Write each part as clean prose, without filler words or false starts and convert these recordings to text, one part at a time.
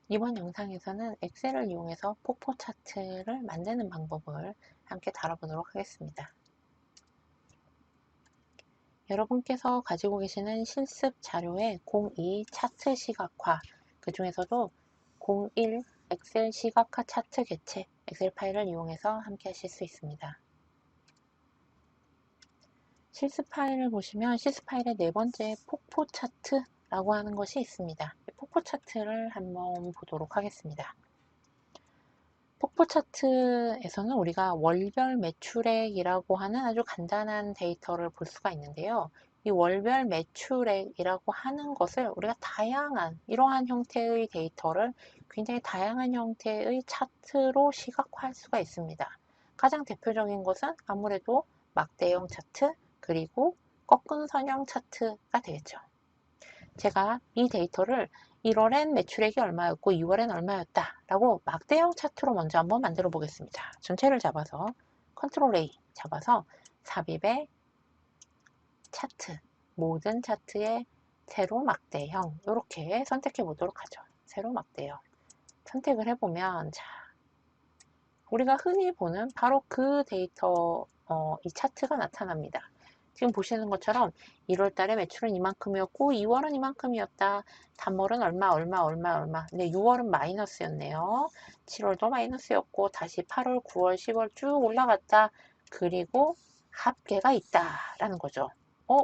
이번 영상에서는 엑셀을 이용해서 폭포 차트를 만드는 방법을 함께 다뤄보도록 하겠습니다. 여러분께서 가지고 계시는 실습 자료에 02 차트 시각화, 그 중에서도 01 엑셀 시각화 차트 개체 엑셀 파일을 이용해서 함께 하실 수 있습니다. 실습 파일을 보시면 실습 파일의 네 번째 폭포 차트라고 하는 것이 있습니다. 폭포 차트를 한번 보도록 하겠습니다. 폭포 차트에서는 우리가 월별 매출액이라고 하는 아주 간단한 데이터를 볼 수가 있는데요. 이 월별 매출액이라고 하는 것을 우리가 다양한 이러한 형태의 데이터를 굉장히 다양한 형태의 차트로 시각화할 수가 있습니다. 가장 대표적인 것은 아무래도 막대형 차트 그리고 꺾은 선형 차트가 되겠죠. 제가 이 데이터를 1월엔 매출액이 얼마였고 2월엔 얼마였다 라고 막대형 차트로 먼저 한번 만들어 보겠습니다. 전체를 잡아서 컨트롤 A 잡아서 삽입의 차트, 모든 차트의 세로 막대형 이렇게 선택해 보도록 하죠. 세로 막대형 선택을 해보면 자, 우리가 흔히 보는 바로 그 데이터 이 차트가 나타납니다. 지금 보시는 것처럼 1월 달에 매출은 이만큼이었고 2월은 이만큼이었다. 3월은 얼마. 근데 6월은 마이너스였네요. 7월도 마이너스였고 다시 8월, 9월, 10월 쭉 올라갔다. 그리고 합계가 있다라는 거죠.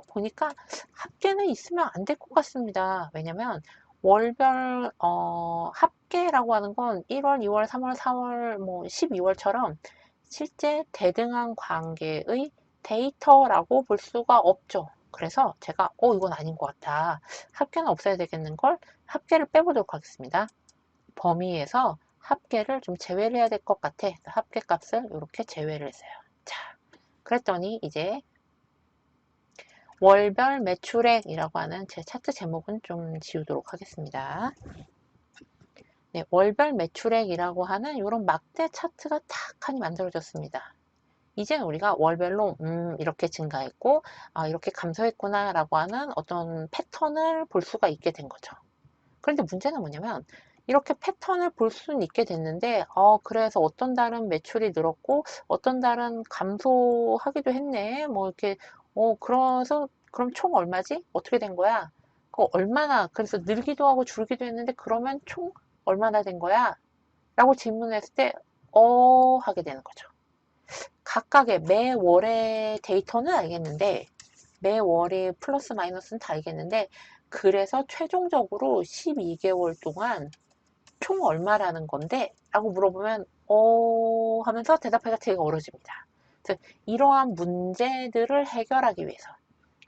보니까 합계는 있으면 안 될 것 같습니다. 왜냐면 월별 합계라고 하는 건 1월, 2월, 3월, 4월, 뭐 12월처럼 실제 대등한 관계의 데이터라고 볼 수가 없죠. 그래서 제가 이건 아닌 것 같아. 합계는 없어야 되겠는 걸 합계를 빼보도록 하겠습니다. 범위에서 합계를 좀 제외를 해야 될 것 같아. 합계 값을 이렇게 제외를 했어요. 자, 그랬더니 이제 월별 매출액이라고 하는 제 차트 제목은 좀 지우도록 하겠습니다. 네, 월별 매출액이라고 하는 이런 막대 차트가 탁 하니 만들어졌습니다. 이제는 우리가 월별로 이렇게 증가했고 이렇게 감소했구나 라고 하는 어떤 패턴을 볼 수가 있게 된 거죠. 그런데 문제는 뭐냐면 이렇게 패턴을 볼 수는 있게 됐는데 그래서 어떤 달은 매출이 늘었고 어떤 달은 감소하기도 했네 뭐 이렇게 그래서 그럼 총 얼마지? 어떻게 된 거야? 얼마나 그래서 늘기도 하고 줄기도 했는데 그러면 총 얼마나 된 거야? 라고 질문했을 때 하게 되는 거죠. 각각의 매월의 데이터는 알겠는데 매월의 플러스 마이너스는 다 알겠는데 그래서 최종적으로 12개월 동안 총 얼마라는 건데 라고 물어보면 하면서 대답하기가 되게 어려집니다. 그래서 이러한 문제들을 해결하기 위해서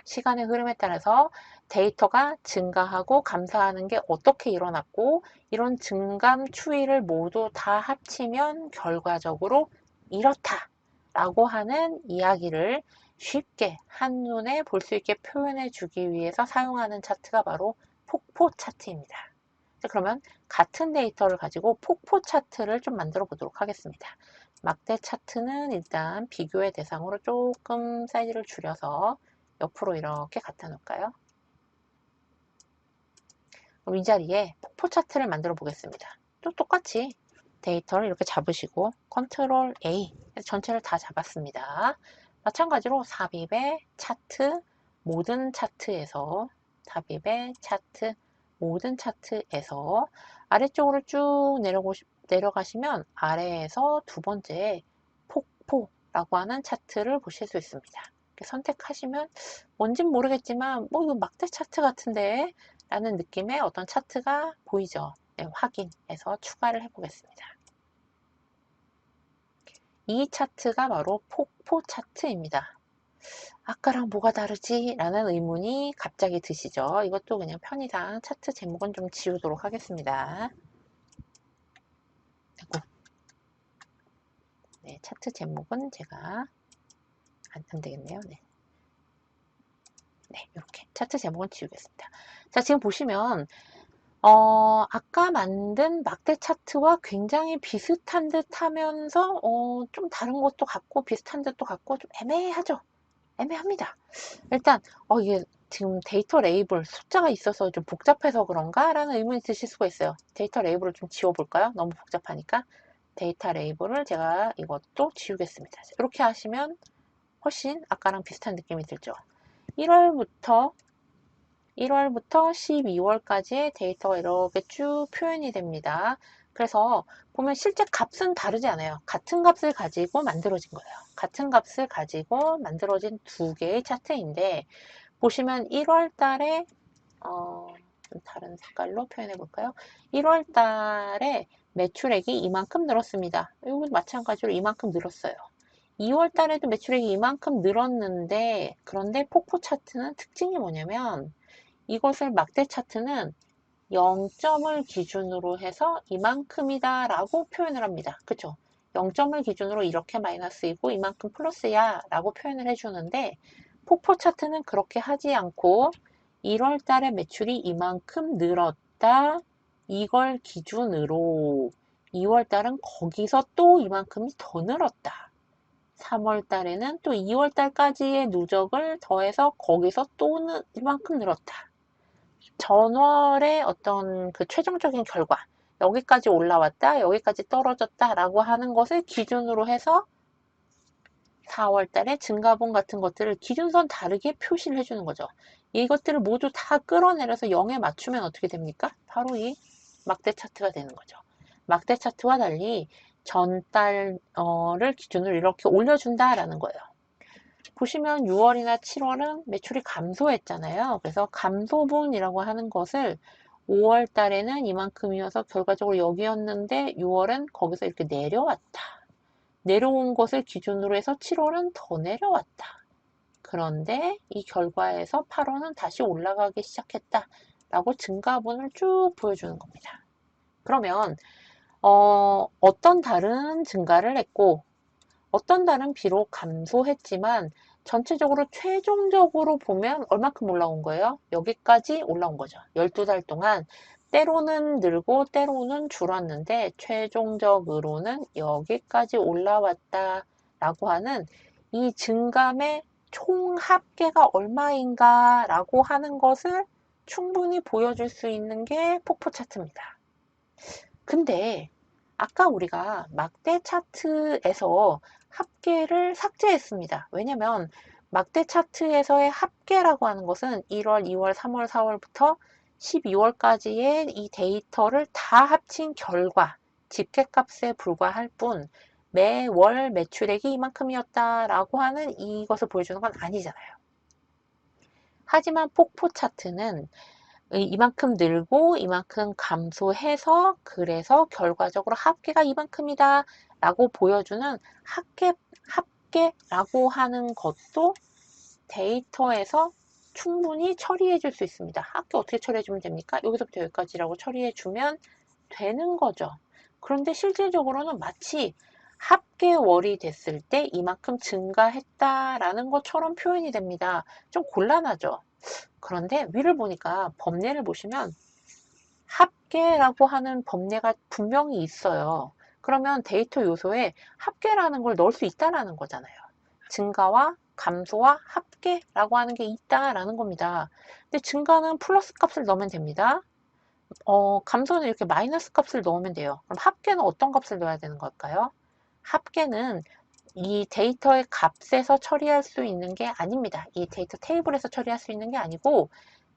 시간의 흐름에 따라서 데이터가 증가하고 감소하는 게 어떻게 일어났고 이런 증감 추이를 모두 다 합치면 결과적으로 이렇다 라고 하는 이야기를 쉽게 한눈에 볼 수 있게 표현해 주기 위해서 사용하는 차트가 바로 폭포 차트입니다. 그러면 같은 데이터를 가지고 폭포 차트를 좀 만들어 보도록 하겠습니다. 막대 차트는 일단 비교의 대상으로 조금 사이즈를 줄여서 옆으로 이렇게 갖다 놓을까요? 그럼 이 자리에 폭포 차트를 만들어 보겠습니다. 또 똑같이 데이터를 이렇게 잡으시고 컨트롤 A 전체를 다 잡았습니다. 마찬가지로 삽입의 차트 모든 차트에서 삽입의 차트 모든 차트에서 아래쪽으로 쭉 내려가시면 아래에서 두 번째 폭포라고 하는 차트를 보실 수 있습니다. 선택하시면 뭔진 모르겠지만 뭐 이거 막대 차트 같은데 라는 느낌의 어떤 차트가 보이죠. 네, 확인해서 추가를 해보겠습니다. 이 차트가 바로 폭포 차트입니다. 아까랑 뭐가 다르지? 라는 의문이 갑자기 드시죠. 이것도 그냥 편의상 차트 제목은 좀 지우도록 하겠습니다. 네, 차트 제목은 제가 안 되겠네요. 네. 네, 이렇게 차트 제목은 지우겠습니다. 자, 지금 보시면 아까 만든 막대 차트와 굉장히 비슷한 듯 하면서 좀 다른 것도 같고 비슷한 듯도 같고 좀 애매하죠. 애매합니다. 일단 이게 지금 데이터 레이블 숫자가 있어서 좀 복잡해서 그런가? 라는 의문이 드실 수가 있어요. 데이터 레이블을 좀 지워볼까요? 너무 복잡하니까. 데이터 레이블을 제가 이것도 지우겠습니다. 이렇게 하시면 훨씬 아까랑 비슷한 느낌이 들죠. 1월부터 12월까지의 데이터가 이렇게 쭉 표현이 됩니다. 그래서 보면 실제 값은 다르지 않아요. 같은 값을 가지고 만들어진 거예요. 같은 값을 가지고 만들어진 두 개의 차트인데 보시면 1월 달에 좀 다른 색깔로 표현해 볼까요? 1월 달에 매출액이 이만큼 늘었습니다. 이건 마찬가지로 이만큼 늘었어요. 2월 달에도 매출액이 이만큼 늘었는데 그런데 폭포 차트는 특징이 뭐냐면 이것을 막대 차트는 0점을 기준으로 해서 이만큼이다 라고 표현을 합니다. 그쵸? 0점을 기준으로 이렇게 마이너스이고 이만큼 플러스야 라고 표현을 해주는데 폭포 차트는 그렇게 하지 않고 1월 달에 매출이 이만큼 늘었다 이걸 기준으로 2월 달은 거기서 또 이만큼이 더 늘었다. 3월 달에는 또 2월 달까지의 누적을 더해서 거기서 또 이만큼 늘었다. 전월의 어떤 그 최종적인 결과, 여기까지 올라왔다, 여기까지 떨어졌다 라고 하는 것을 기준으로 해서 4월 달에 증가분 같은 것들을 기준선 다르게 표시를 해주는 거죠. 이것들을 모두 다 끌어내려서 0에 맞추면 어떻게 됩니까? 바로 이 막대 차트가 되는 거죠. 막대 차트와 달리 전달을 기준으로 이렇게 올려준다라는 거예요. 보시면 6월이나 7월은 매출이 감소했잖아요. 그래서 감소분이라고 하는 것을 5월 달에는 이만큼이어서 결과적으로 여기였는데 6월은 거기서 이렇게 내려왔다. 내려온 것을 기준으로 해서 7월은 더 내려왔다. 그런데 이 결과에서 8월은 다시 올라가기 시작했다. 라고 증가분을 쭉 보여주는 겁니다. 그러면 어떤 달은 증가를 했고 어떤 달은 비록 감소했지만 전체적으로 최종적으로 보면 얼마큼 올라온 거예요? 여기까지 올라온 거죠. 12달 동안 때로는 늘고 때로는 줄었는데 최종적으로는 여기까지 올라왔다 라고 하는 이 증감의 총 합계가 얼마인가 라고 하는 것을 충분히 보여줄 수 있는 게 폭포 차트입니다. 근데 아까 우리가 막대 차트에서 합계를 삭제했습니다. 왜냐면 막대 차트에서의 합계라고 하는 것은 1월, 2월, 3월, 4월부터 12월까지의 이 데이터를 다 합친 결과 집계값에 불과할 뿐 매월 매출액이 이만큼이었다라고 하는 이것을 보여주는 건 아니잖아요. 하지만 폭포 차트는 이만큼 늘고 이만큼 감소해서 그래서 결과적으로 합계가 이만큼이다 라고 보여주는 합계라고 하는 것도 데이터에서 충분히 처리해 줄 수 있습니다. 합계 어떻게 처리해 주면 됩니까? 여기서부터 여기까지라고 처리해 주면 되는 거죠. 그런데 실질적으로는 마치 합계월이 됐을 때 이만큼 증가했다라는 것처럼 표현이 됩니다. 좀 곤란하죠. 그런데 위를 보니까 법례를 보시면 합계라고 하는 법례가 분명히 있어요. 그러면 데이터 요소에 합계라는 걸 넣을 수 있다라는 거잖아요. 증가와 감소와 합계라고 하는 게 있다라는 겁니다. 근데 증가는 플러스 값을 넣으면 됩니다. 감소는 이렇게 마이너스 값을 넣으면 돼요. 그럼 합계는 어떤 값을 넣어야 되는 걸까요? 합계는 이 데이터의 값에서 처리할 수 있는 게 아닙니다. 이 데이터 테이블에서 처리할 수 있는 게 아니고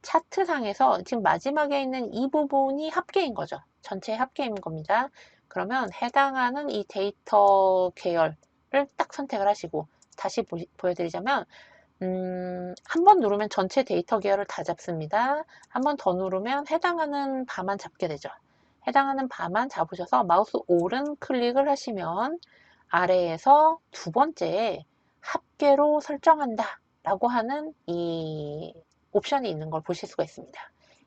차트상에서 지금 마지막에 있는 이 부분이 합계인 거죠. 전체 합계인 겁니다. 그러면 해당하는 이 데이터 계열을 딱 선택을 하시고 다시 보여드리자면 한 번 누르면 전체 데이터 계열을 다 잡습니다. 한 번 더 누르면 해당하는 바만 잡게 되죠. 해당하는 바만 잡으셔서 마우스 오른 클릭을 하시면 아래에서 두 번째 합계로 설정한다 라고 하는 이 옵션이 있는 걸 보실 수가 있습니다.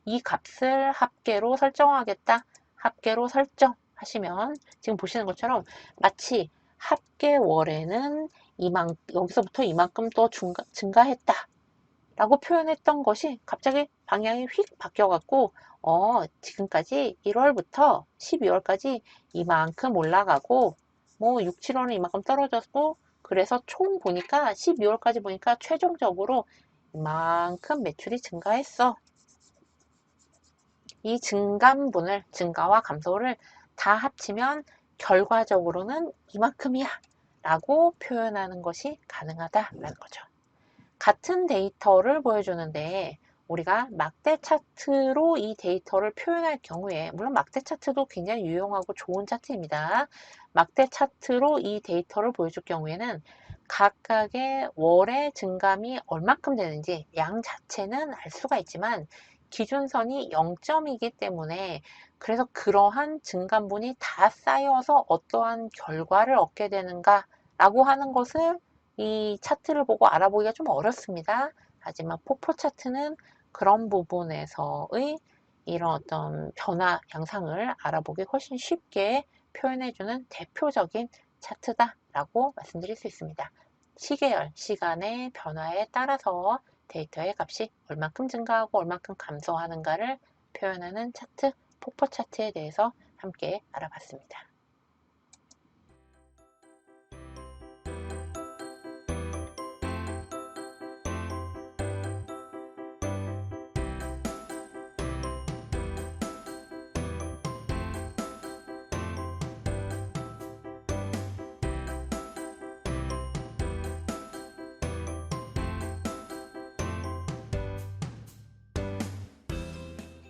이 값을 합계로 설정하겠다. 합계로 설정하시면 지금 보시는 것처럼 마치 합계월에는 여기서부터 이만큼 또 증가했다 라고 표현했던 것이 갑자기 방향이 휙 바뀌어갖고 지금까지 1월부터 12월까지 이만큼 올라가고 뭐 6, 7월은 이만큼 떨어졌고 그래서 총 보니까 12월까지 보니까 최종적으로 이만큼 매출이 증가했어. 이 증감분을, 증가와 감소를 다 합치면 결과적으로는 이만큼이야 라고 표현하는 것이 가능하다라는 거죠. 같은 데이터를 보여주는데 우리가 막대 차트로 이 데이터를 표현할 경우에, 물론 막대 차트도 굉장히 유용하고 좋은 차트입니다. 막대 차트로 이 데이터를 보여줄 경우에는 각각의 월의 증감이 얼마큼 되는지 양 자체는 알 수가 있지만 기준선이 0점이기 때문에, 그래서 그러한 증감분이 다 쌓여서 어떠한 결과를 얻게 되는가 라고 하는 것을 이 차트를 보고 알아보기가 좀 어렵습니다. 하지만 폭포 차트는 그런 부분에서의 이런 어떤 변화 양상을 알아보기 훨씬 쉽게 표현해주는 대표적인 차트다라고 말씀드릴 수 있습니다. 시계열, 시간의 변화에 따라서 데이터의 값이 얼만큼 증가하고 얼만큼 감소하는가를 표현하는 차트, 폭포 차트에 대해서 함께 알아봤습니다.